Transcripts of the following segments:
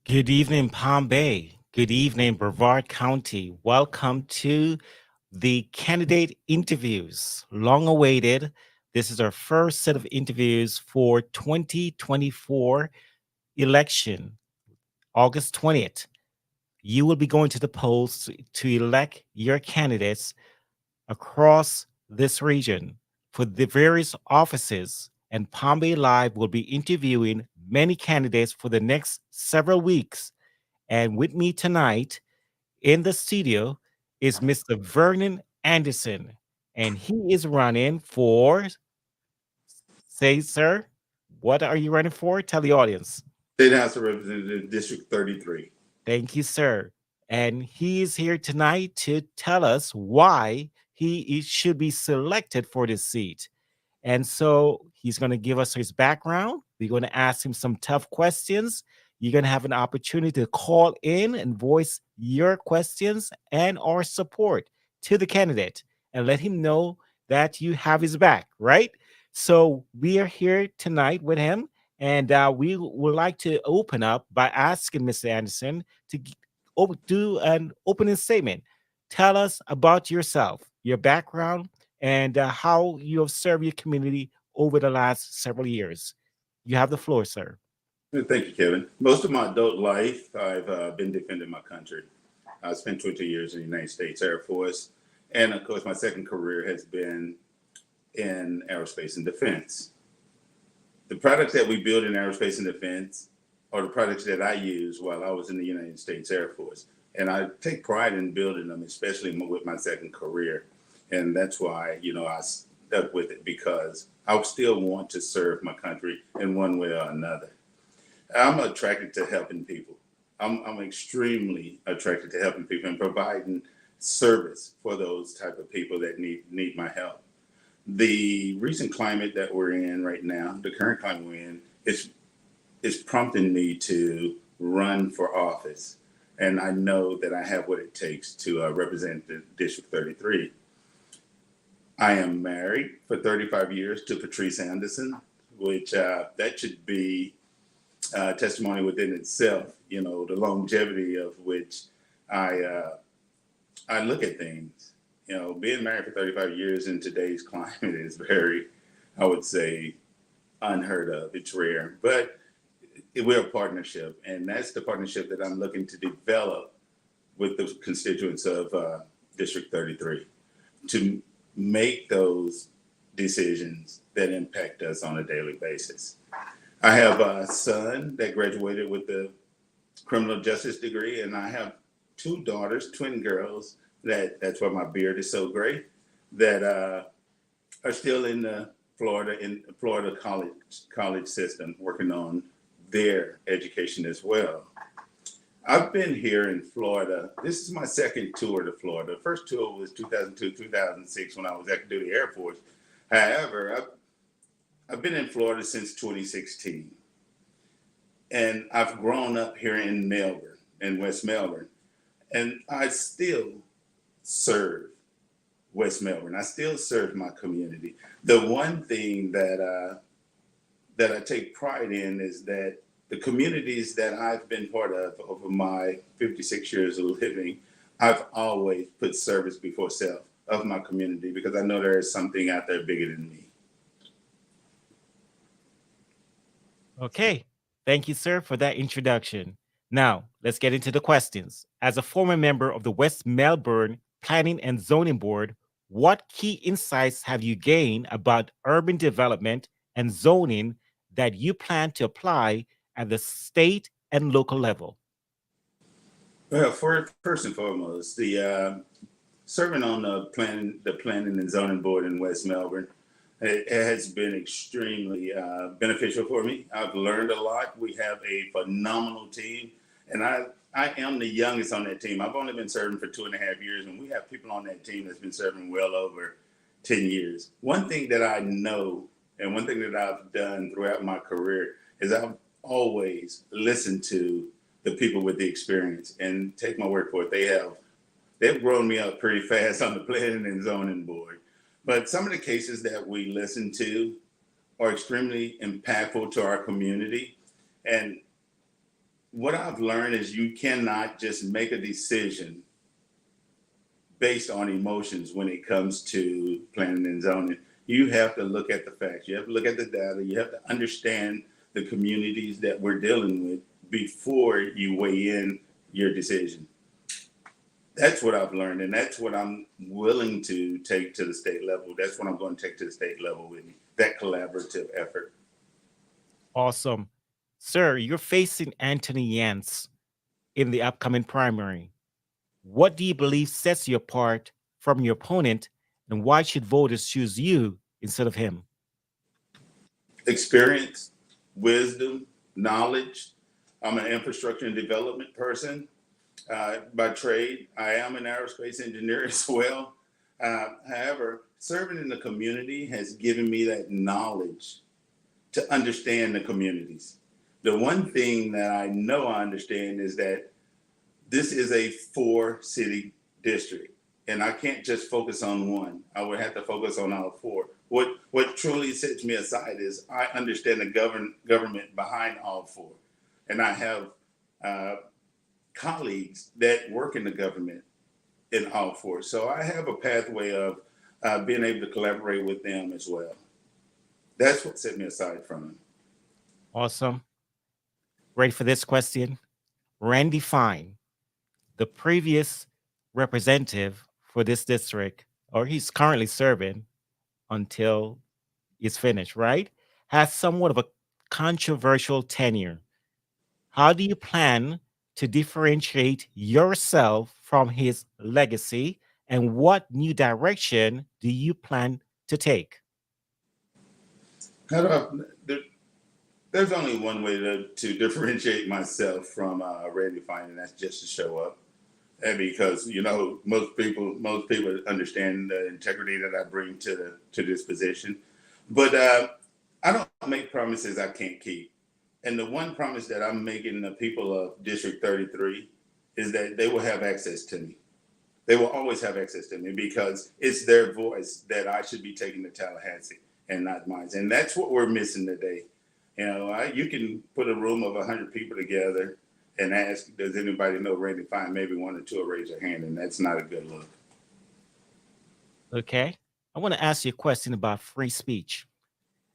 Good evening, Palm Bay. Good evening, Brevard County. Welcome to the candidate interviews. Long awaited. This is our first set of interviews for 2024 election, August 20th. You will be going to the polls to elect your candidates across this region for the various offices. And Palm Bay Live will be interviewing many candidates for the next several weeks. And with me tonight in the studio is Mr. Vernon Anderson. And he is running for, say, sir, what are you running for? Tell the audience. State House of Representatives, District 33. Thank you, sir. And he is here tonight to tell us why he should be selected for this seat. And so he's going to give us his background. We're going to ask him some tough questions. You're going to have an opportunity to call in and voice your questions and or support to the candidate and let him know that you have his back, right? So we are here tonight with him, and we would like to open up by asking Mr. Anderson to do an opening statement. Tell us about yourself, your background, and how you have served your community over the last several years. You have the floor, sir. Thank you, Kevin. Most of my adult life, I've been defending my country. I spent 20 years in the United States Air Force. And of course, my second career has been in aerospace and defense. The products that we build in aerospace and defense are the products that I used while I was in the United States Air Force. And I take pride in building them, especially with my second career. And that's why, I stuck with it because I still want to serve my country in one way or another. I'm attracted to helping people. I'm extremely attracted to helping people and providing service for those type of people that need my help. The recent climate that we're in right now, the current climate we're in, is prompting me to run for office. And I know that I have what it takes to represent the District 33. I am married for 35 years to Patrice Anderson, which that should be testimony within itself, the longevity of which I look at things. Being married for 35 years in today's climate is very, I would say, unheard of. It's rare, but we're a partnership, and that's the partnership that I'm looking to develop with the constituents of District 33 to make those decisions that impact us on a daily basis. I have a son that graduated with the criminal justice degree, and I have two daughters, twin girls. That's why my beard is so great. That are still in the Florida college system, working on their education as well. I've been here in Florida. This is my second tour to Florida. The first tour was 2002, 2006 when I was active duty Air Force. However, I've been in Florida since 2016. And I've grown up here in Melbourne, in West Melbourne. And I still serve West Melbourne. I still serve my community. The one thing that I take pride in is that the communities that I've been part of over my 56 years of living, I've always put service before self of my community because I know there is something out there bigger than me. Okay. Thank you, sir, for that introduction. Now, let's get into the questions. As a former member of the West Melbourne Planning and Zoning Board, what key insights have you gained about urban development and zoning that you plan to apply at the state and local level? Well, first and foremost, the serving on the planning and zoning board in West Melbourne, it has been extremely beneficial for me. I've learned a lot. We have a phenomenal team, and I am the youngest on that team. I've only been serving for 2.5 years, and we have people on that team that's been serving well over 10 years. One thing that I know, and one thing that I've done throughout my career is I've always listened to the people with the experience, and take my word for it, they've grown me up pretty fast on the planning and zoning board. But some of the cases that we listen to are extremely impactful to our community. And what I've learned is you cannot just make a decision based on emotions when it comes to planning and zoning. You have to look at the facts. You have to look at the data. You have to understand the communities that we're dealing with before you weigh in your decision. That's what I've learned, and that's what I'm willing to take to the state level. That's what I'm going to take to the state level with me. That collaborative effort. Awesome. Sir, you're facing Anthony Yance in the upcoming primary. What do you believe sets you apart from your opponent, and why should voters choose you instead of him? Experience, wisdom, knowledge. I'm an infrastructure and development person by trade. I am an aerospace engineer as well. However, serving in the community has given me that knowledge to understand the communities. The one thing that I know I understand is that this is a 4 city district, and I can't just focus on one. I would have to focus on all four. What truly sets me aside is I understand the government behind all four, and I have uh, colleagues that work in the government in all four. So I have a pathway of being able to collaborate with them as well. That's what set me aside from them. Awesome. Ready for this question? Randy Fine, the previous representative for this district, or he's currently serving until it's finished, right? Has somewhat of a controversial tenure. How do you plan to differentiate yourself from his legacy? And what new direction do you plan to take? How do I, there's only one way to differentiate myself from Randy Fine, and that's just to show up. And because most people understand the integrity that I bring to this position, but I don't make promises I can't keep. And the one promise that I'm making the people of District 33 is that they will have access to me. They will always have access to me because it's their voice that I should be taking to Tallahassee and not mine. And that's what we're missing today. You can put a room of 100 people together and ask, does anybody know Randy Fine? Maybe one or two will raise their hand, and that's not a good look. Okay. I want to ask you a question about free speech.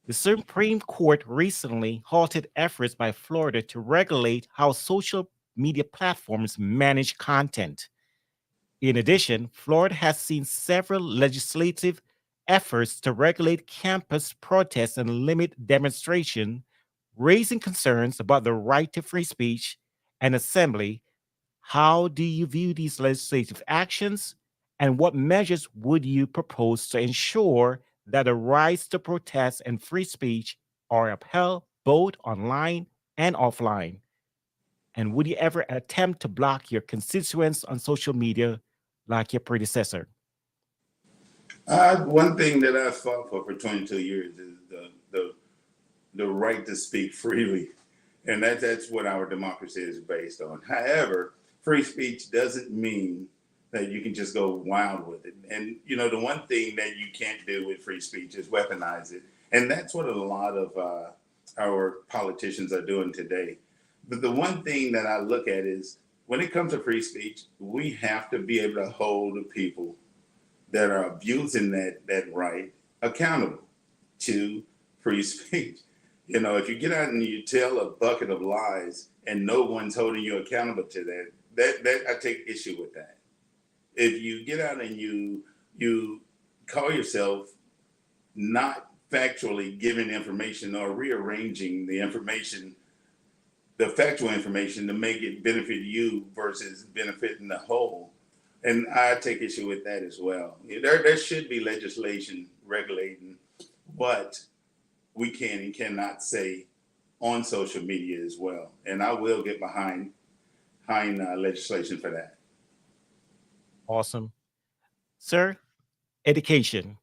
The Supreme Court recently halted efforts by Florida to regulate how social media platforms manage content. In addition, Florida has seen several legislative efforts to regulate campus protests and limit demonstration, raising concerns about the right to free speech and assembly. How do you view these legislative actions, and what measures would you propose to ensure that the rights to protest and free speech are upheld both online and offline? And would you ever attempt to block your constituents on social media like your predecessor? One thing that I fought for 22 years is the right to speak freely. And that's what our democracy is based on. However, free speech doesn't mean that you can just go wild with it. And the one thing that you can't do with free speech is weaponize it. And that's what a lot of our politicians are doing today. But the one thing that I look at is when it comes to free speech, we have to be able to hold the people that are abusing that right accountable to free speech. If you get out and you tell a bucket of lies and no one's holding you accountable to that I take issue with that. If you get out and you call yourself not factually giving information or rearranging the factual information to make it benefit you versus benefiting the whole, and I take issue with that as well. There should be legislation regulating what we can and cannot say on social media as well. And I will get behind legislation for that. Awesome. Sir, education.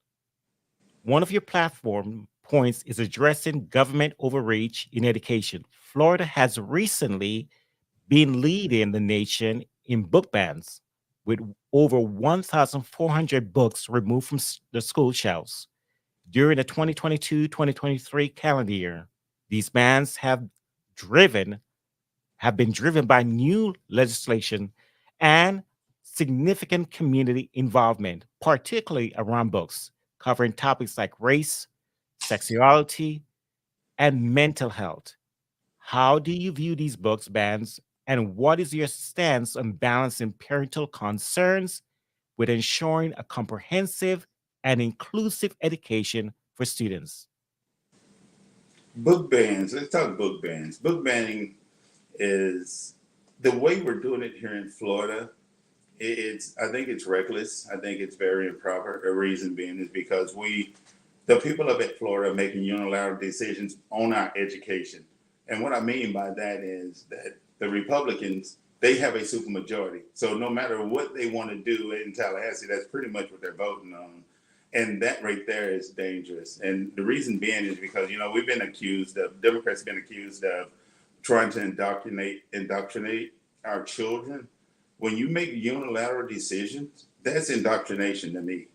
One of your platform points is addressing government overreach in education. Florida has recently been leading the nation in book bans, with over 1,400 books removed from the school shelves during the 2022-2023 calendar year. These bans have driven have been driven by new legislation and significant community involvement, particularly around books, covering topics like race, sexuality, and mental health. How do you view these books bans, and what is your stance on balancing parental concerns with ensuring a comprehensive and inclusive education for students? Book bans. Let's talk book bans. Book banning is the way we're doing it here in Florida. It's I think it's reckless. I think it's very improper. The reason being is because the people up at Florida, are making unilateral decisions on our education. And what I mean by that is that the Republicans, they have a supermajority. So no matter what they want to do in Tallahassee, that's pretty much what they're voting on. And that right there is dangerous. And the reason being is because, we've been accused of, Democrats have been accused of trying to indoctrinate our children. When you make unilateral decisions, that's indoctrination to me.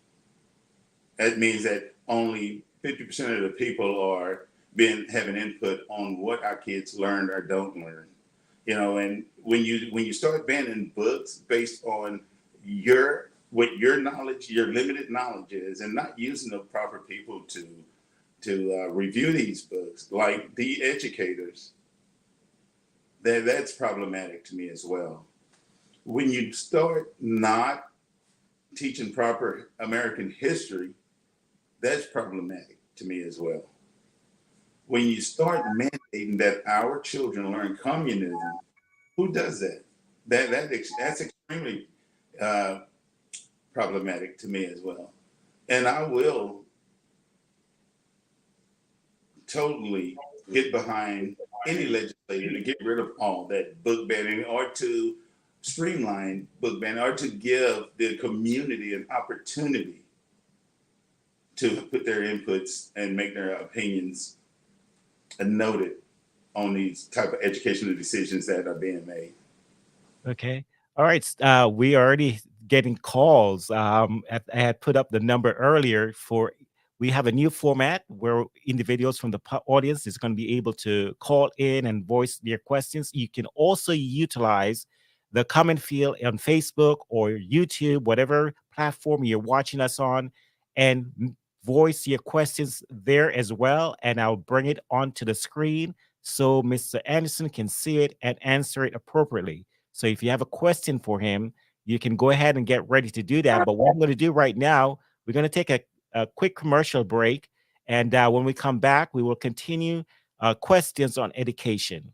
That means that only 50% of the people are having input on what our kids learn or don't learn. And when you start banning books based on what your knowledge, your limited knowledge is, and not using the proper people to review these books, like the educators, that's problematic to me as well. When you start not teaching proper American history, that's problematic to me as well. When you start mandating that our children learn communism, who does that? That's extremely uh, problematic to me as well. And I will totally get behind any legislator to get rid of all that book banning, or to streamline book banning, or to give the community an opportunity to put their inputs and make their opinions noted on these type of educational decisions that are being made. Okay. All right. We are already getting calls. I had put up the number earlier for. We have a new format where individuals from the audience is going to be able to call in and voice their questions. You can also utilize the comment field on Facebook or YouTube, whatever platform you're watching us on, and voice your questions there as well. And I'll bring it onto the screen so Mr. Anderson can see it and answer it appropriately. So if you have a question for him, you can go ahead and get ready to do that. But what I'm going to do right now, we're going to take a quick commercial break. And when we come back, we will continue questions on education.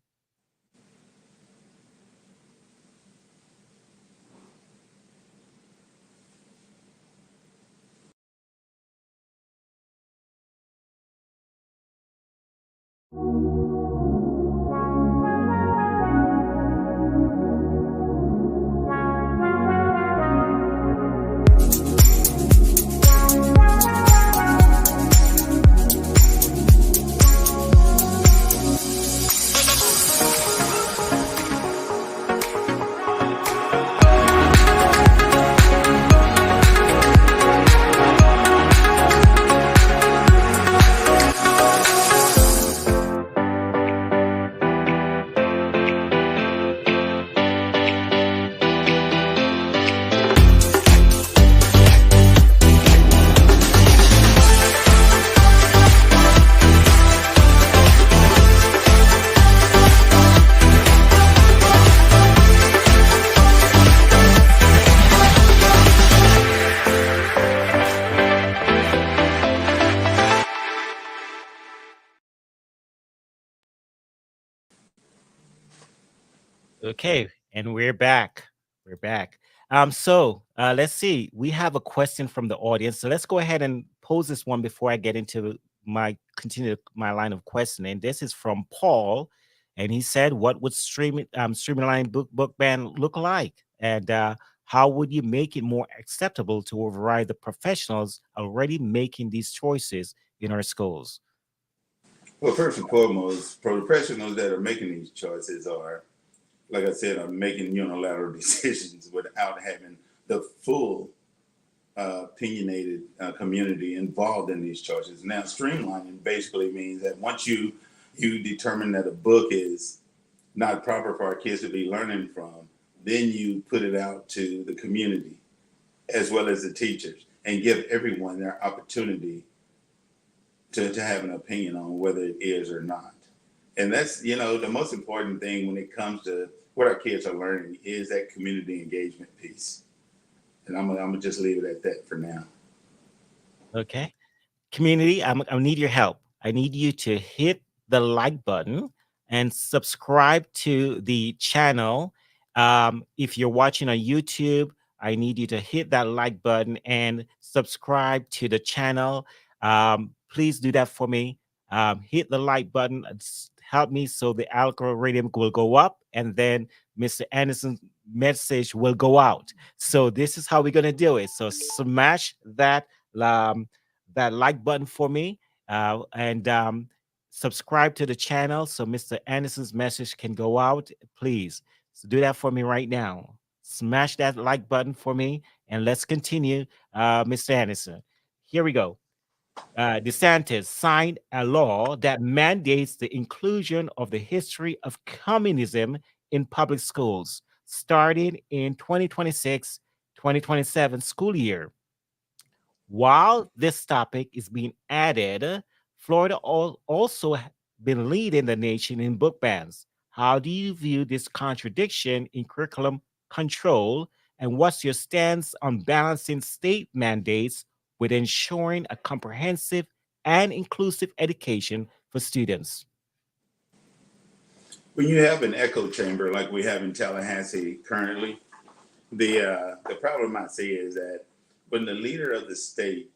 Okay, and we're back. We're back. Let's see. We have a question from the audience. So let's go ahead and pose this one before I get into my line of questioning. This is from Paul, and he said, "What would streamline book ban look like, and how would you make it more acceptable to a variety of the professionals already making these choices in our schools?" Well, first and foremost, professionals that are making these choices are, like I said, are making unilateral decisions without having the full opinionated community involved in these choices. Now, streamlining basically means that once you determine that a book is not proper for our kids to be learning from, then you put it out to the community as well as the teachers and give everyone their opportunity to have an opinion on whether it is or not. And that's, the most important thing when it comes to what our kids are learning is that community engagement piece. And I'm gonna just leave it at that for now. Okay. Community, I need your help. I need you to hit the like button and subscribe to the channel. If you're watching on YouTube, I need you to hit that like button and subscribe to the channel. Please do that for me. Hit the like button. Help me so the algorithm will go up and then Mr. Anderson's message will go out. So this is how we're going to do it. So smash um, that like button for me and subscribe to the channel so Mr. Anderson's message can go out. Please so do that for me right now. Smash that like button for me and let's continue, Mr. Anderson. Here we go. DeSantis signed a law that mandates the inclusion of the history of communism in public schools starting in 2026-2027 school year. While this topic is being added, Florida also been leading the nation in book bans. How do you view this contradiction in curriculum control? And what's your stance on balancing state mandates with ensuring a comprehensive and inclusive education for students? When you have an echo chamber like we have in Tallahassee currently, the problem I see is that when the leader of the state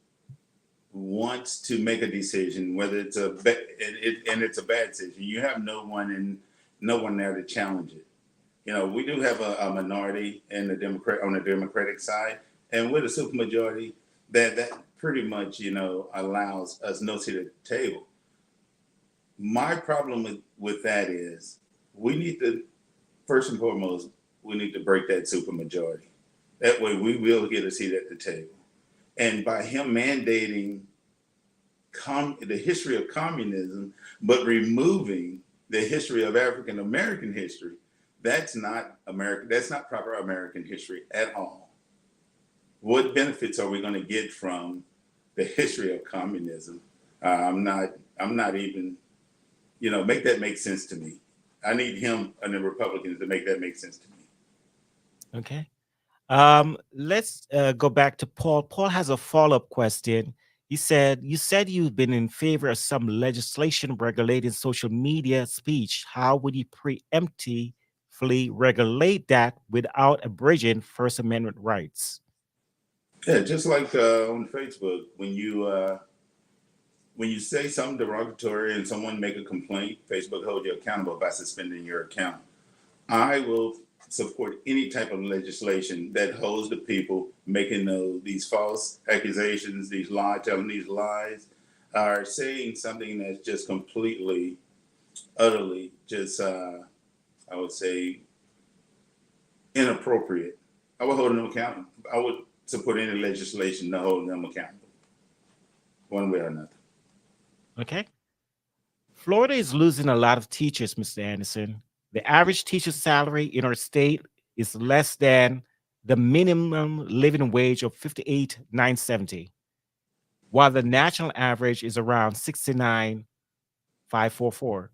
wants to make a decision, whether it's and it's a bad decision, you have no one there to challenge it. We do have a minority in the Democrat on the Democratic side, and with a supermajority, that pretty much allows us no seat at the table. My problem with that is we need to first and foremost we need to break that supermajority. That way, we will get a seat at the table. And by him mandating the history of communism, but removing the history of African American history, that's not American. That's not proper American history at all. What benefits are we going to get from the history of communism? I'm not. I'm not even. Make that make sense to me. I need him and the Republicans to make that make sense to me. Okay. Let's go back to Paul. Paul has a follow-up question. He said, you said you've been in favor of some legislation regulating social media speech. How would you preemptively regulate that without abridging First Amendment rights? Yeah, just like on Facebook, when you say something derogatory and someone make a complaint, Facebook hold you accountable by suspending your account. I will support any type of legislation that holds the people making these false accusations, these lies, telling these lies, are saying something that's just completely, utterly, just I would say inappropriate. I would hold them accountable. I would support any legislation to hold them accountable, one way or another. Okay. Florida is losing a lot of teachers, Mr. Anderson. The average teacher salary in our state is less than the minimum living wage of 58,970, while the national average is around 69,544.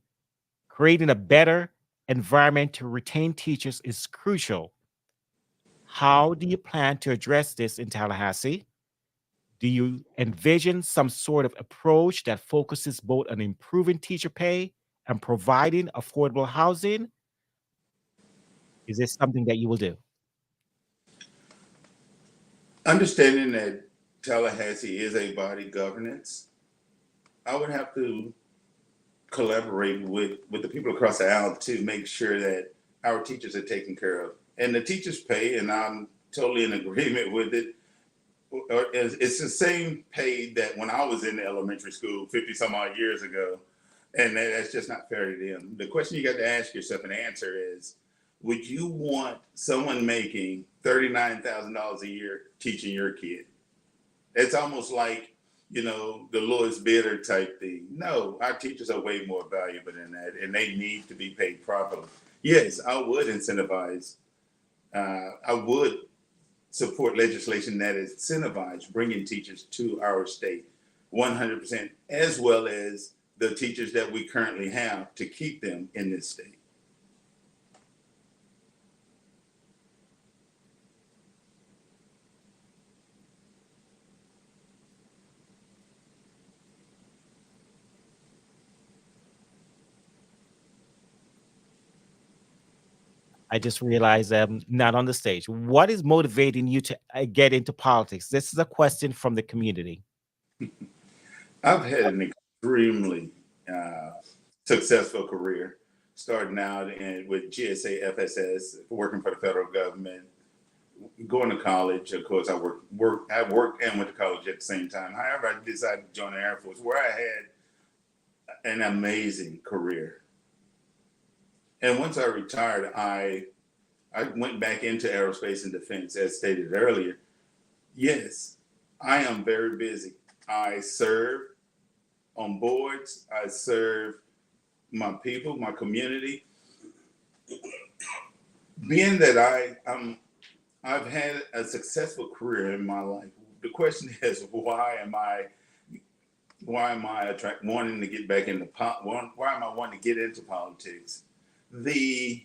Creating a better environment to retain teachers is crucial. How do you plan to address this in Tallahassee? Do you envision some sort of approach that focuses both on improving teacher pay and providing affordable housing? Is this something that you will do? Understanding that Tallahassee is a body governance, I would have to collaborate with the people across the aisle to make sure that our teachers are taken care of. And the teachers pay, and I'm totally in agreement with it. It's the same pay that when I was in the elementary school 50 some odd years ago. And that's just not fair to them. The question you got to ask yourself and answer is, would you want someone making $39,000 a year teaching your kid? It's almost like the lowest bidder type thing. No, our teachers are way more valuable than that, and they need to be paid properly. Yes, I would incentivize. I would support legislation that incentivizes bringing teachers to our state, 100%, as well as the teachers that we currently have to keep them in this state. I just realized I'm not on the stage. What is motivating you to get into politics? This is a question from the community. I've had an extremely uh, successful career, starting out with GSA FSS, working for the federal government, going to college. Of course, I worked and went to college at the same time. However, I decided to join the Air Force, where I had an amazing career. And once I retired, I went back into aerospace and defense, as stated earlier. Yes, I am very busy. I serve on boards. I serve my people, my community. Being that I've had a successful career in my life. The question is, wanting to get back into why am I wanting to get into politics? The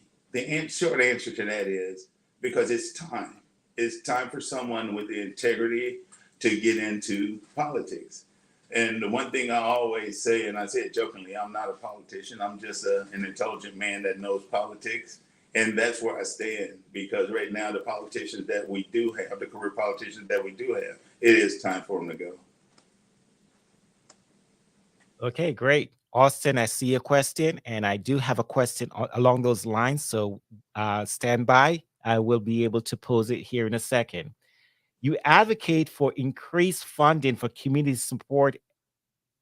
short answer to that is because it's time. It's time for someone with the integrity to get into politics. And the one thing I always say, and I say it jokingly, I'm not a politician. I'm just an intelligent man that knows politics. And that's where I stand, because right now, the politicians that we do have, the career politicians that we do have, it is time for them to go. Okay, great. Austin, I see a question, and I do have a question along those lines. So stand by. I will be able to pose it here in a second. You advocate for increased funding for community support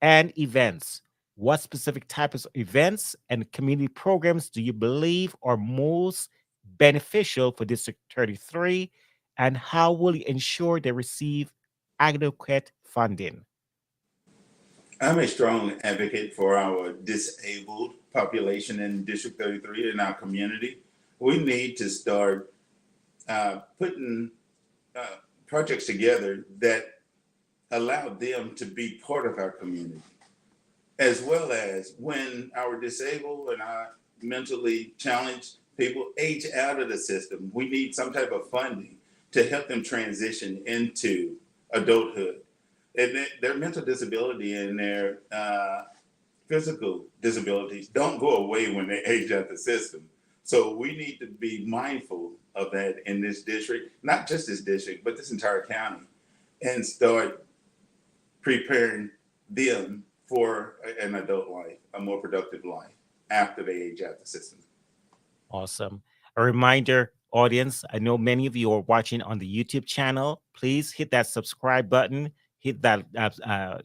and events. What specific types of events and community programs do you believe are most beneficial for District 33? And how will you ensure they receive adequate funding? I'm a strong advocate for our disabled population in District 33 in our community. We need to start putting uh, projects together that allow them to be part of our community, as well as when our disabled and our mentally challenged people age out of the system, we need some type of funding to help them transition into adulthood. And their mental disability and their physical disabilities don't go away when they age out the system. So we need to be mindful of that in this district, not just this district, but this entire county, and start preparing them for an adult life, a more productive life after they age out the system. Awesome. A reminder, audience, I know many of you are watching on the YouTube channel. Please hit that subscribe button, hit that,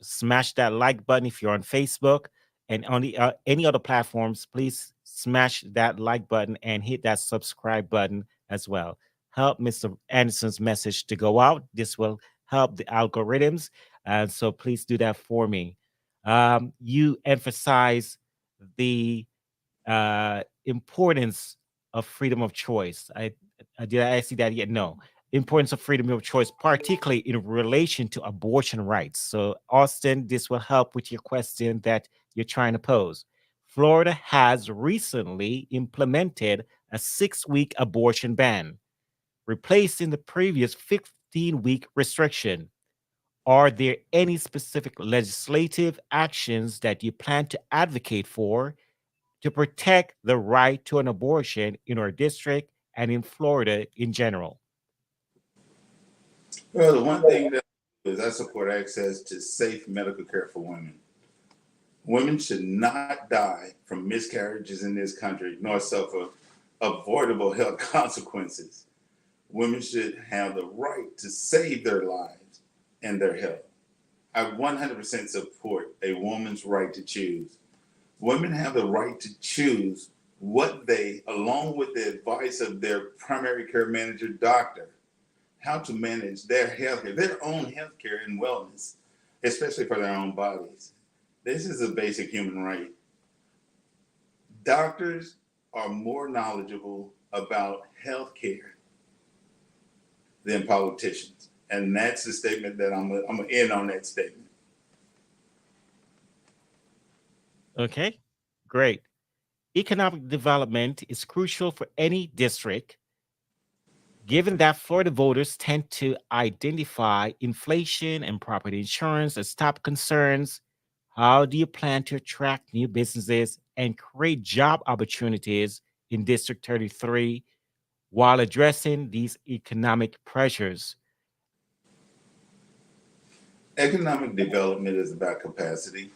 smash that like button if you're on Facebook and on the, any other platforms. Please smash that like button and hit that subscribe button as well. Help Mr. Anderson's message to go out. This will help the algorithms. And so please do that for me. You emphasize the importance of freedom of choice. Did I see that yet? No. Importance of freedom of choice, particularly in relation to abortion rights. So, Austin, this will help with your question that you're trying to pose. Florida has recently implemented a 6-week abortion ban, replacing the previous 15-week restriction. Are there any specific legislative actions that you plan to advocate for to protect the right to an abortion in our district and in Florida in general? Well, the one thing that is I support access to safe medical care for women. Women should not die from miscarriages in this country, nor suffer avoidable health consequences. Women should have the right to save their lives and their health. I 100% support a woman's right to choose. Women have the right to choose what they, along with the advice of their primary care manager, doctor, how to manage their health care, their own health care and wellness. especially for their own bodies. This is a basic human right. Doctors are more knowledgeable about health care than politicians. And that's the statement that I'm going to end on that statement. Okay, great. Economic development is crucial for any district, given that Florida voters tend to identify inflation and property insurance as top concerns. How do you plan to attract new businesses and create job opportunities in District 33 while addressing these economic pressures? Economic development is about capacity.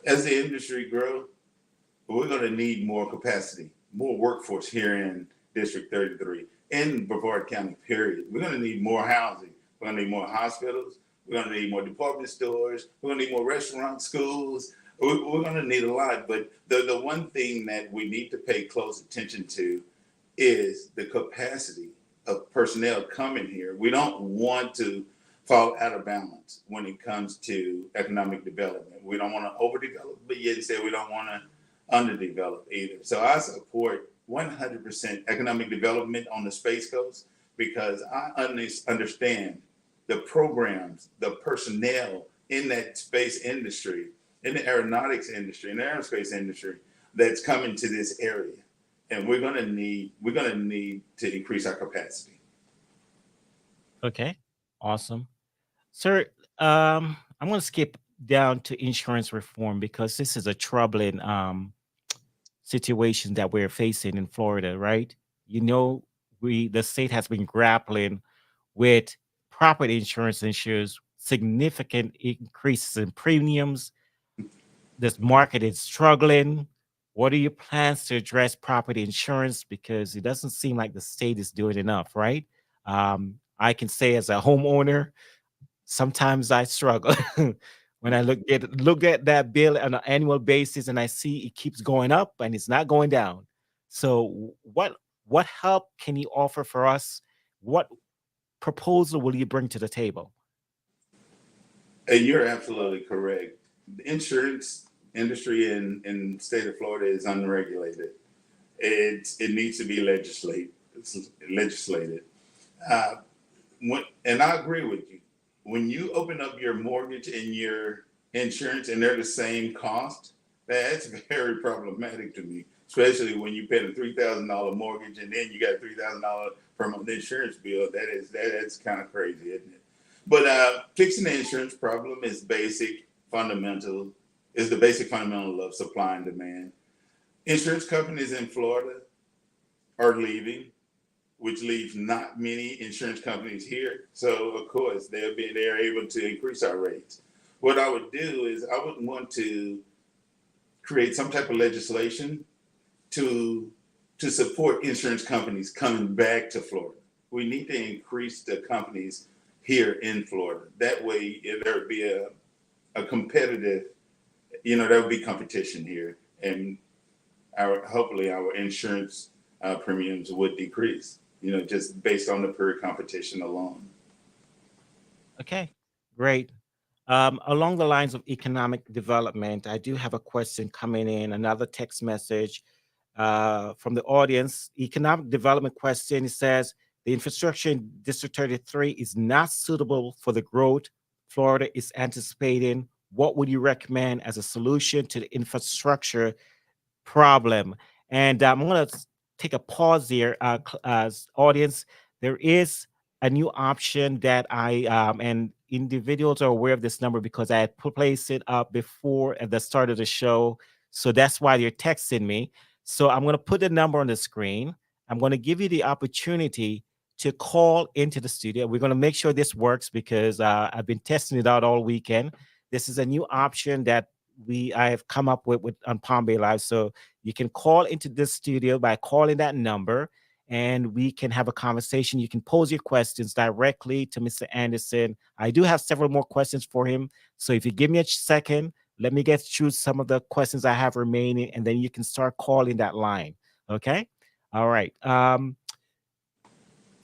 As the industry grows, we're going to need more capacity, more workforce here in District 33, in Brevard County, period. We're going to need more housing. We're going to need more hospitals. We're going to need more department stores. We're going to need more restaurants, schools. We're going to need a lot. But the one thing that we need to pay close attention to is the capacity of personnel coming here. We don't want to fall out of balance when it comes to economic development. We don't want to overdevelop, but yet say we don't want to underdevelop either. So I support 100% economic development on the Space Coast because I understand the programs, the personnel in that space industry, in the aeronautics industry, in the aerospace industry that's coming to this area. And we're gonna need to increase our capacity. Okay, awesome. Sir, I'm going to skip down to insurance reform because this is a troubling situation that we're facing in Florida, right? You know, the state has been grappling with property insurance issues, significant increases in premiums. This market is struggling. What are your plans to address property insurance? Because it doesn't seem like the state is doing enough, right? I can say as a homeowner, sometimes I struggle when I look at that bill on an annual basis and I see it keeps going up and it's not going down. So what help can you offer for us? What proposal will you bring to the table? And you're absolutely correct. The insurance industry in the state of Florida is unregulated. It needs to be legislated. Uh, and I agree with you. When you open up your mortgage and your insurance and they're the same cost, that's very problematic to me. Especially when you pay a $3,000 mortgage and then you got $3,000 per month insurance bill. That's kind of crazy, isn't it? But fixing the insurance problem is the basic fundamental of supply and demand. Insurance companies in Florida are leaving, which leaves not many insurance companies here. So of course they're able to increase our rates. What I would do is I would want to create some type of legislation to support insurance companies coming back to Florida. We need to increase the companies here in Florida. That way there would be a competitive, there would be competition here, and hopefully our insurance premiums would decrease, just based on the pure competition alone. Okay, great. Along the lines of economic development, I do have a question coming in, another text message from the audience. Economic development question, it says, the infrastructure in District 33 is not suitable for the growth Florida is anticipating. What would you recommend as a solution to the infrastructure problem? And I'm going to take a pause here, as audience. There is a new option that and individuals are aware of this number because I had placed it up before at the start of the show. So that's why you're texting me. So I'm going to put the number on the screen. I'm going to give you the opportunity to call into the studio. We're going to make sure this works because I've been testing it out all weekend. This is a new option that I have come up with on Palm Bay Live. So you can call into this studio by calling that number and we can have a conversation. You can pose your questions directly to Mr. Anderson. I do have several more questions for him. So if you give me a second, let me get through some of the questions I have remaining, and then you can start calling that line. Okay. All right.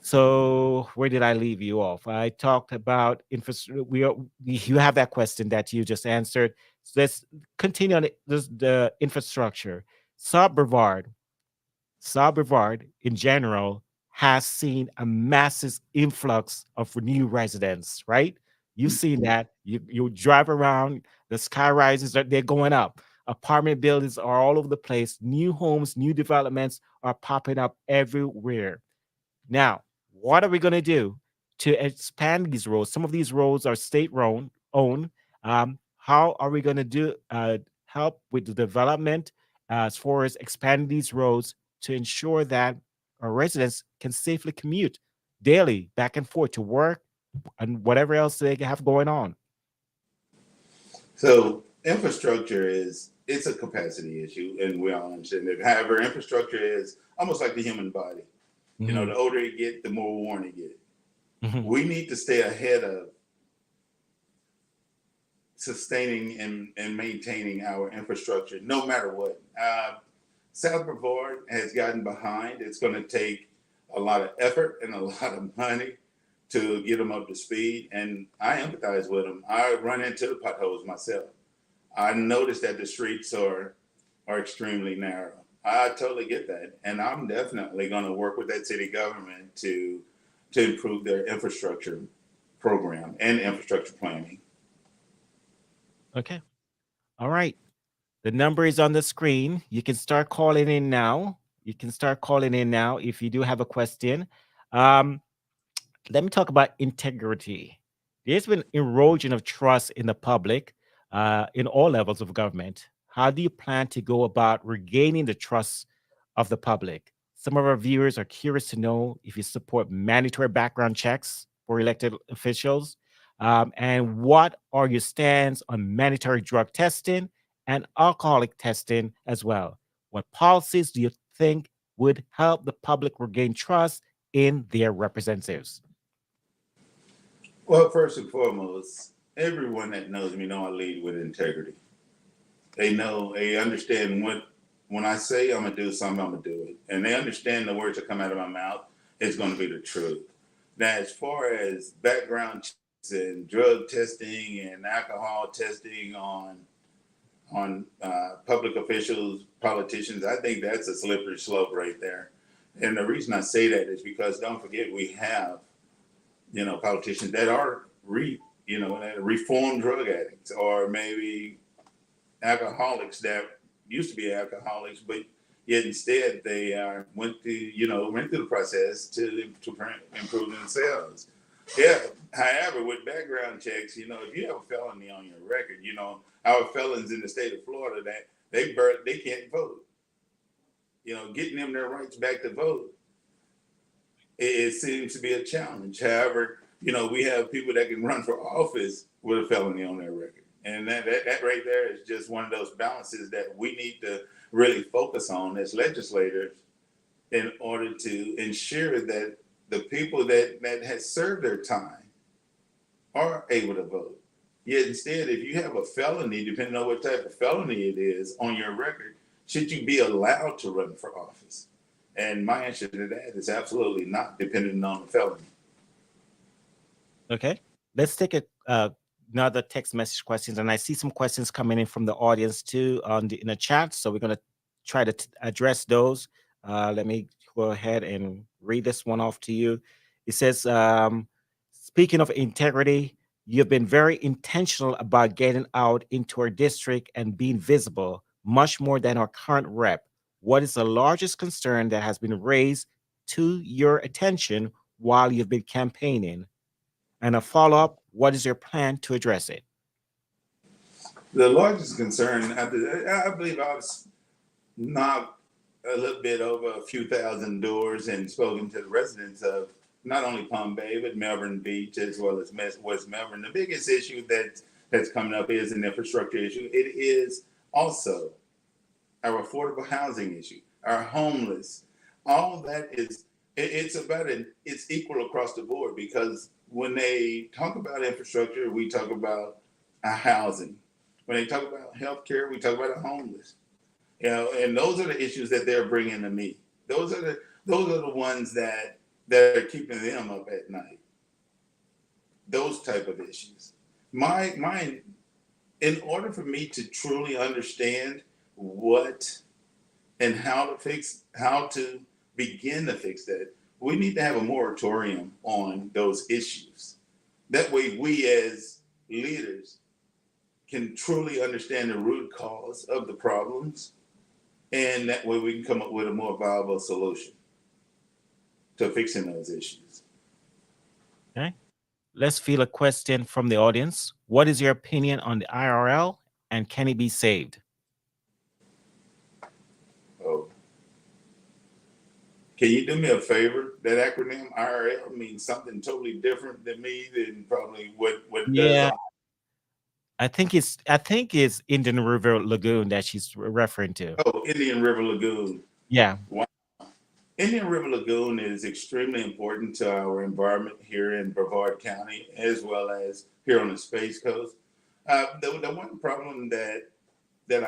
So where did I leave you off? I talked about infrastructure. You have that question that you just answered. So let's continue on the infrastructure. Saab Brevard, Saab Brevard in general has seen a massive influx of new residents, right? You've seen that. You drive around, the sky rises, they're going up. Apartment buildings are all over the place. New homes, new developments are popping up everywhere. Now, what are we going to do to expand these roads? Some of these roads are state owned. How are we going to do help with the development as far as expanding these roads to ensure that our residents can safely commute daily back and forth to work and whatever else they have going on? So infrastructure is it's a capacity issue, and we all understand it. However, infrastructure is almost like the human body. You know, Hmm. the older you get, the more worn you get. Hmm. We need to stay ahead of sustaining and maintaining our infrastructure, no matter what. South Brevard has gotten behind. It's going to take a lot of effort and a lot of money to get them up to speed. And I empathize with them. I run into the potholes myself. I noticed that the streets are extremely narrow. I totally get that, and I'm definitely going to work with that city government to improve their infrastructure program and infrastructure planning. Okay. All right. The number is on the screen. You can start calling in now. You can start calling in now if you do have a question. Um, Let me talk about integrity. There's been erosion of trust in the public in all levels of government. How do you plan to go about regaining the trust of the public? Some of our viewers are curious to know if you support mandatory background checks for elected officials. And what are your stands on mandatory drug testing and alcoholic testing as well? What policies do you think would help the public regain trust in their representatives? Well, first and foremost, everyone that knows me know I lead with integrity. They know, they understand what when I say I'm gonna do something, I'm gonna do it, and they understand the words that come out of my mouth is going to be the truth. Now, as far as background checks and drug testing and alcohol testing on public officials, politicians, I think that's a slippery slope right there. And the reason I say that is because don't forget we have politicians that are reformed drug addicts or maybe alcoholics that used to be alcoholics, but yet instead they went through the process to improve themselves. Yeah. However, with background checks, if you have a felony on your record, our felons in the state of Florida that they can't vote. Getting them their rights back to vote, it seems to be a challenge. However, we have people that can run for office with a felony on their record. And that right there is just one of those balances that we need to really focus on as legislators in order to ensure that the people that has served their time are able to vote. Yet instead, if you have a felony, depending on what type of felony it is on your record, should you be allowed to run for office? And my answer to that is absolutely not, depending on the felony. Okay. Let's take another text message questions, and I see some questions coming in from the audience too in the chat. So we're gonna try to address those. Let me go ahead and read this one off to you. It says, "Speaking of integrity, you've been very intentional about getting out into our district and being visible, much more than our current rep. What is the largest concern that has been raised to your attention while you've been campaigning? And a follow up, what is your plan to address it?" The largest concern, I believe I was knocked a little bit over a few thousand doors and spoken to the residents of not only Palm Bay, but Melbourne Beach, as well as West Melbourne. The biggest issue that's coming up is an infrastructure issue. It is also our affordable housing issue, our homeless. All that is, it's equal across the board because when they talk about infrastructure, we talk about our housing. When they talk about healthcare, we talk about the homeless. And those are the issues that they're bringing to me. Those are the ones that that are keeping them up at night. Those type of issues. My in order for me to truly understand what and how to begin to fix that, we need to have a moratorium on those issues. That way we as leaders can truly understand the root cause of the problems, and that way we can come up with a more viable solution to fixing those issues. Okay. Let's feel a question from the audience. What is your opinion on the IRL and can it be saved? Oh, can you do me a favor? That acronym IRL means something totally different than me than probably what does. Yeah, I think it's Indian River Lagoon that she's referring to. Oh, Indian River Lagoon. Yeah. Wow. Indian River Lagoon is extremely important to our environment here in Brevard County, as well as here on the Space Coast. The one problem that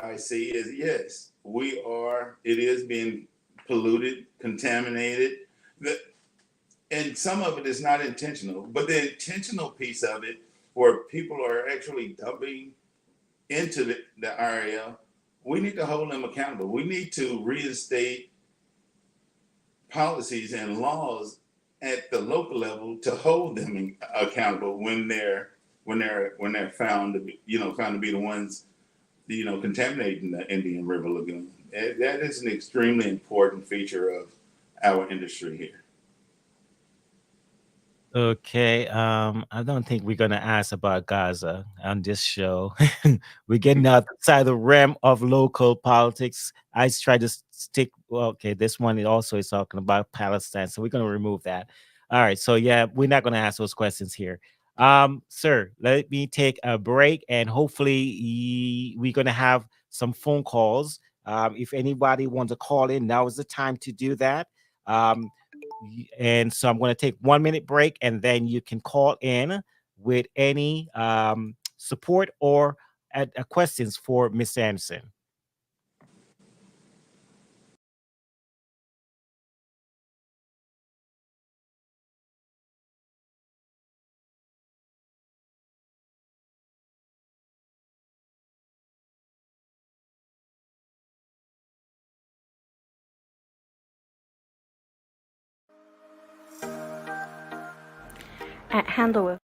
I see is, yes, it is being polluted, contaminated, and some of it is not intentional, but the intentional piece of it, where people are actually dumping into the area, we need to hold them accountable. We need to reinstate policies and laws at the local level to hold them accountable when they're found to be the ones contaminating the Indian River Lagoon. That is an extremely important feature of our industry here. Okay. I don't think we're gonna ask about Gaza on this show. We're getting outside the realm of local politics. I try to stick. Well, okay, this one also is talking about Palestine, so we're gonna remove that. All right. So yeah, we're not gonna ask those questions here. Sir, let me take a break, and hopefully we're gonna have some phone calls. If anybody wants to call in, now is the time to do that. Um, and so I'm going to take 1 minute break, and then you can call in with any support or questions for Miss Anderson. At Handle with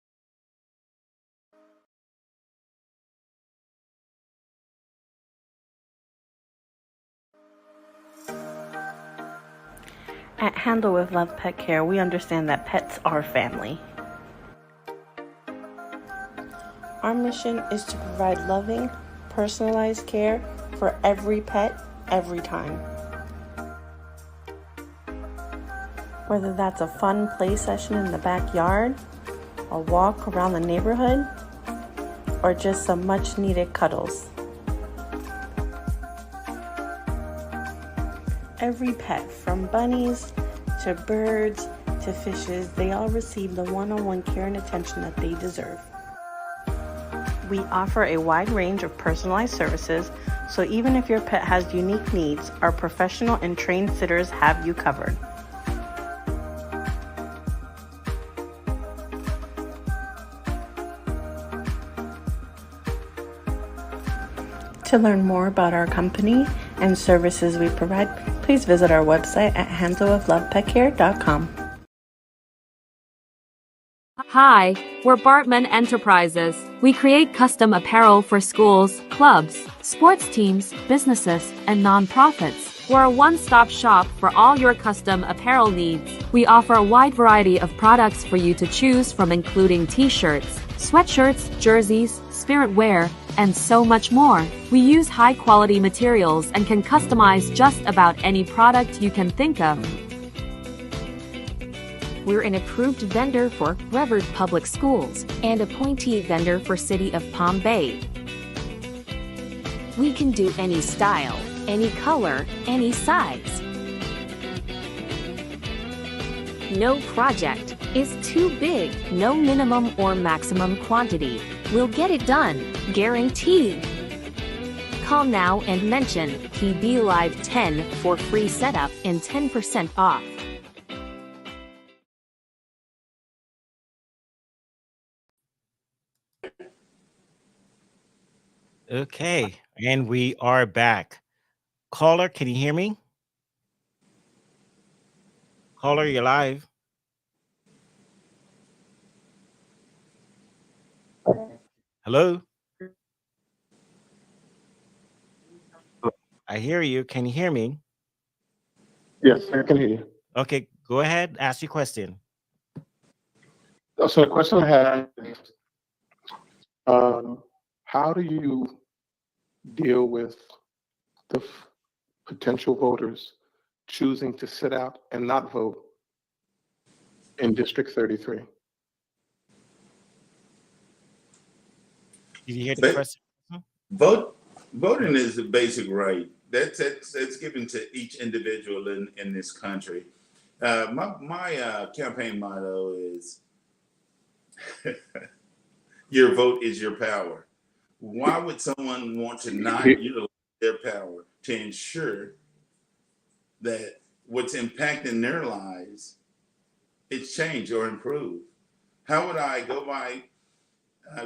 At Handle with Love Pet Care, we understand that pets are family. Our mission is to provide loving, personalized care for every pet, every time. Whether that's a fun play session in the backyard, a walk around the neighborhood, or just some much needed cuddles. Every pet, from bunnies to birds to fishes, they all receive the one-on-one care and attention that they deserve. We offer a wide range of personalized services, so even if your pet has unique needs, our professional and trained sitters have you covered. To learn more about our company and services we provide, please visit our website at handleoflovepetcare.com. Hi, we're Bartman Enterprises. We create custom apparel for schools, clubs, sports teams, businesses, and nonprofits. We're a one-stop shop for all your custom apparel needs. We offer a wide variety of products for you to choose from, including t-shirts, sweatshirts, jerseys, spirit wear, and so much more. We use high-quality materials and can customize just about any product you can think of. We're an approved vendor for Brevard Public Schools and appointee vendor for City of Palm Bay. We can do any style, any color, any size. No project is too big, no minimum or maximum quantity. We'll get it done, guaranteed. Call now and mention PB Live 10 for free setup and 10% off. Okay, and we are back. Caller, can you hear me? Caller, you're live. Hello? I hear you. Can you hear me? Yes, I can hear you. Okay, go ahead. Ask your question. So the question I had is, how do you deal with the potential voters choosing to sit out and not vote in District 33? Did you hear the But question? Mhm. voting is a basic right. That's given to each individual in this country. My campaign motto is your vote is your power. Why would someone want to not utilize their power to ensure that what's impacting their lives is changed or improved? How would I go by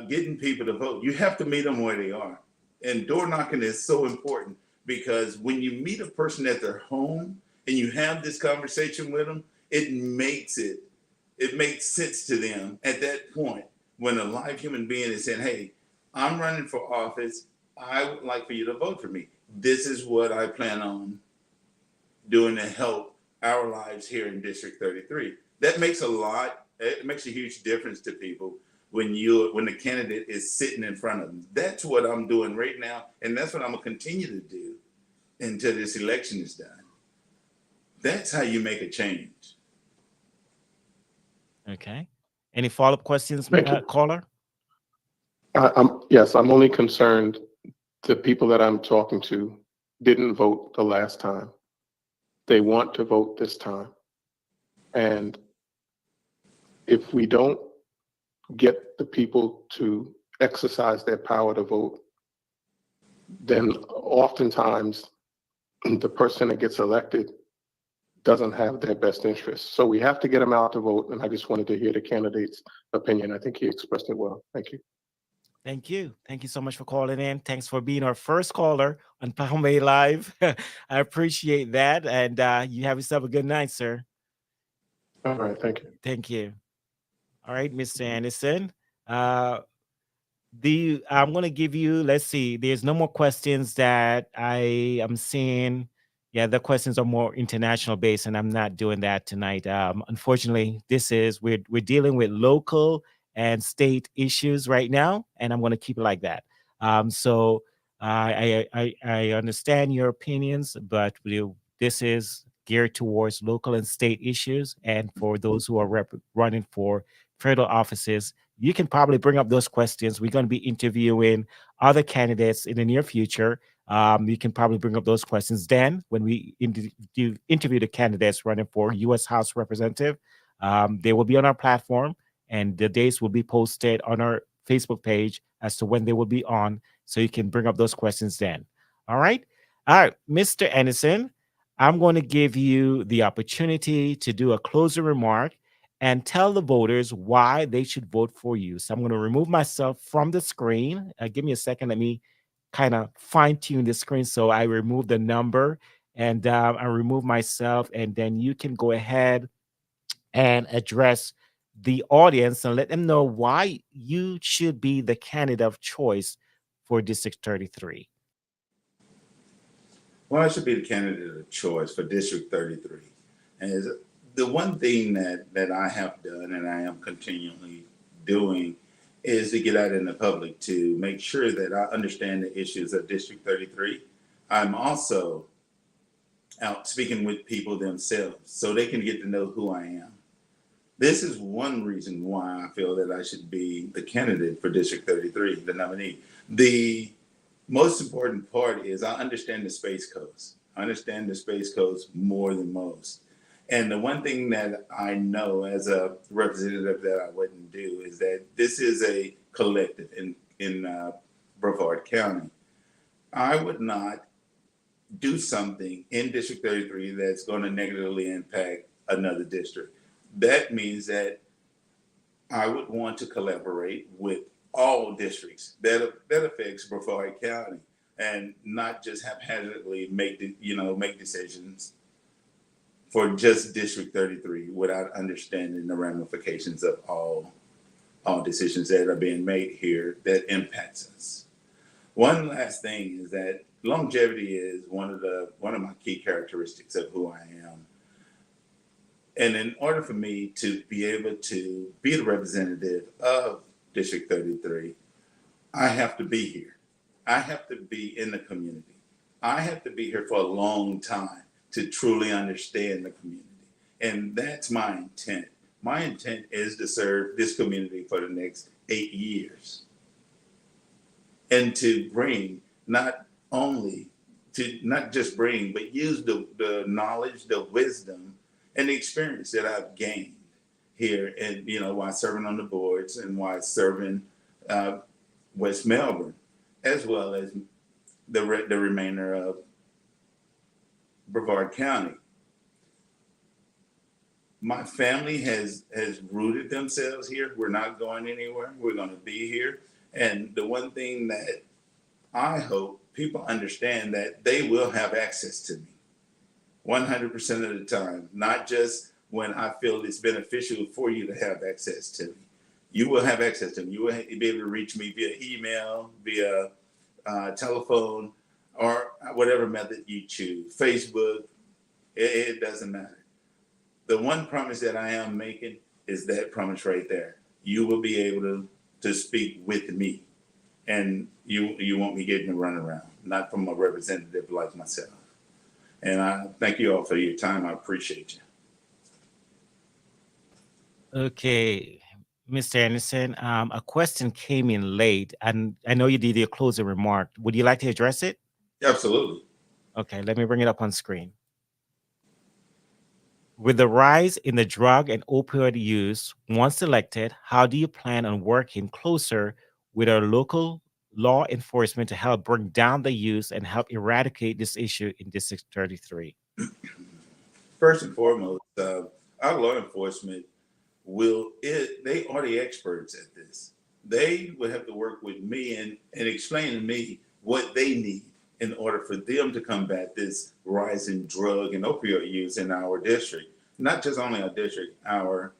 getting people to vote? You have to meet them where they are. And door knocking is so important because when you meet a person at their home and you have this conversation with them, it makes sense to them at that point when a live human being is saying, "Hey, I'm running for office. I would like for you to vote for me. This is what I plan on doing to help our lives here in District 33." That makes it makes a huge difference to people when the candidate is sitting in front of them. That's what I'm doing right now, and that's what I'm gonna continue to do until this election is done. That's how you make a change. Okay. Any follow-up questions, Thank you. caller? Yes, I'm only concerned the people that I'm talking to didn't vote the last time. They want to vote this time. And if we don't get the people to exercise their power to vote, then oftentimes the person that gets elected doesn't have their best interests. So we have to get them out to vote. And I just wanted to hear the candidate's opinion. I think he expressed it well. Thank you. Thank you. Thank you so much for calling in. Thanks for being our first caller on Palm Bay Live. I appreciate that. And you have yourself a good night, sir. All right. Thank you. Thank you. All right, Mr. Anderson. Uh, I'm going to give you, let's see, there's no more questions that I am seeing. Yeah, the questions are more international based, and I'm not doing that tonight. Unfortunately, we're dealing with local and state issues right now, and I'm going to keep it like that. So I understand your opinions, but this is geared towards local and state issues, and for those who are running for federal offices, you can probably bring up those questions. We're going to be interviewing other candidates in the near future. You can probably bring up those questions then when we interview the candidates running for U.S. House Representative. They will be on our platform, and the dates will be posted on our Facebook page as to when they will be on, so you can bring up those questions then. All right? All right, Mr. Anderson, I'm going to give you the opportunity to do a closing remark and tell the voters why they should vote for you. So I'm going to remove myself from the screen. Give me a second. Let me kind of fine tune the screen. So I remove the number and I remove myself. And then you can go ahead and address the audience and let them know why you should be the candidate of choice for District 33. Well, I should be the candidate of choice for District 33. And the one thing that I have done and I am continually doing is to get out in the public to make sure that I understand the issues of District 33. I'm also out speaking with people themselves so they can get to know who I am. This is one reason why I feel that I should be the candidate for District 33, the nominee. The most important part is I understand the Space Coast. I understand the Space Coast more than most. And the one thing that I know as a representative that I wouldn't do is that this is a collective in Brevard County. I would not do something in District 33 that's going to negatively impact another district. That means that I would want to collaborate with all districts. That affects Brevard County, and not just haphazardly make decisions for just District 33 without understanding the ramifications of all decisions that are being made here that impacts us. One last thing is that longevity is one of my key characteristics of who I am. And in order for me to be able to be the representative of District 33, I have to be here. I have to be in the community. I have to be here for a long time to truly understand the community. And that's my intent. My intent is to serve this community for the next 8 years and to bring not just bring, but use the knowledge, the wisdom, and the experience that I've gained here, and while serving on the boards and while serving West Melbourne, as well as the remainder of Brevard County. My family has rooted themselves here. We're not going anywhere. We're going to be here. And the one thing that I hope people understand, that they will have access to me 100% of the time, not just when I feel it's beneficial for you to have access to me. You will have access to me. You will be able to reach me via email, via telephone, or whatever method you choose. Facebook, it doesn't matter. The one promise that I am making is that promise right there. You will be able to speak with me, and you won't be getting to run around, not from a representative like myself. And I thank you all for your time. I appreciate you. Okay, Mr. Anderson, a question came in late, and I know you did your closing remark. Would you like to address it? Absolutely. Okay, let me bring it up on screen. With the rise in the drug and opioid use, once elected, how do you plan on working closer with our local law enforcement to help bring down the use and help eradicate this issue in District 33? First and foremost, our law enforcement they are the experts at this. They would have to work with me and explain to me what they need in order for them to combat this rising drug and opioid use in our district. Not just only our district, our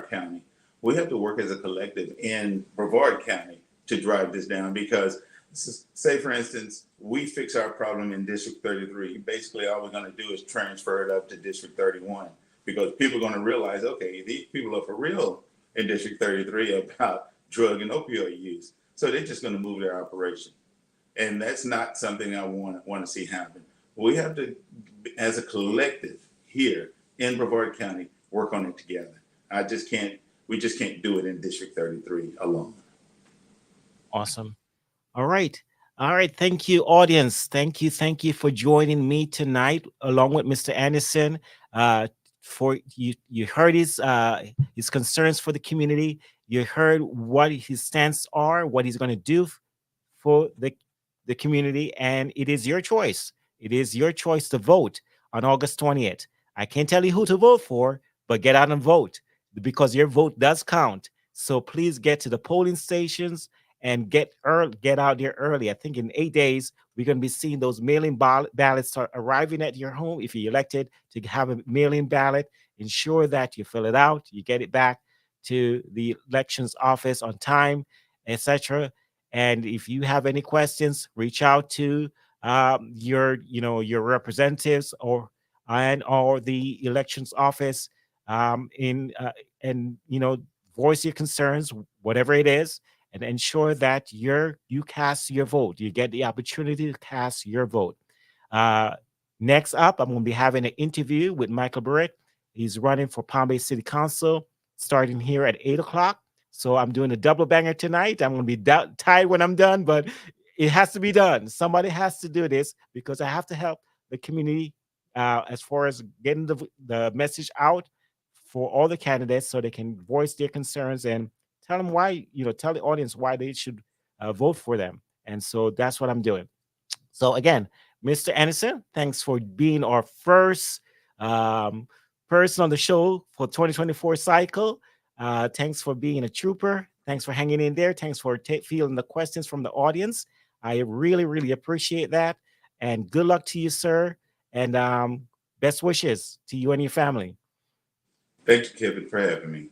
county. We have to work as a collective in Brevard County to drive this down, because say, for instance, we fix our problem in District 33. Basically, all we're going to do is transfer it up to District 31, because people are going to realize, okay, these people are for real in District 33 about drug and opioid use. So they're just going to move their operation. And that's not something I want to see happen. We have to, as a collective here in Brevard County, work on it together. We just can't do it in District 33 alone. Awesome. All right. All right. Thank you, audience. Thank you for joining me tonight, along with Mr. Anderson. For you heard his concerns for the community. You heard what his stance are, what he's going to do for the community, and it is your choice. It is your choice to vote on August 20th. I can't tell you who to vote for, but get out and vote, because your vote does count. So please get to the polling stations and get out there early. I think in 8 days, we're going to be seeing those mail-in ballots start arriving at your home. If you're elected to have a mail-in ballot, ensure that you fill it out, you get it back to the elections office on time, etc. And if you have any questions, reach out to your representatives or the elections office, and voice your concerns, whatever it is, and ensure that you cast your vote. You get the opportunity to cast your vote. Next up, I'm going to be having an interview with Michael Burritt. He's running for Palm Bay City Council, starting here at 8 o'clock. So I'm doing a double banger tonight. I'm going to be tired when I'm done, but it has to be done. Somebody has to do this, because I have to help the community as far as getting the message out for all the candidates, so they can voice their concerns and tell them why, tell the audience why they should vote for them. And so that's what I'm doing. So again, Mr. Anderson, thanks for being our first person on the show for 2024 cycle. Thanks for being a trooper. Thanks for hanging in there. Thanks for fielding the questions from the audience. I really, really appreciate that. And good luck to you, sir. And best wishes to you and your family. Thank you, Kevin, for having me.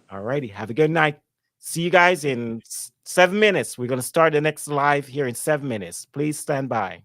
All righty. Have a good night. See you guys in 7 minutes. We're going to start the next live here in 7 minutes. Please stand by.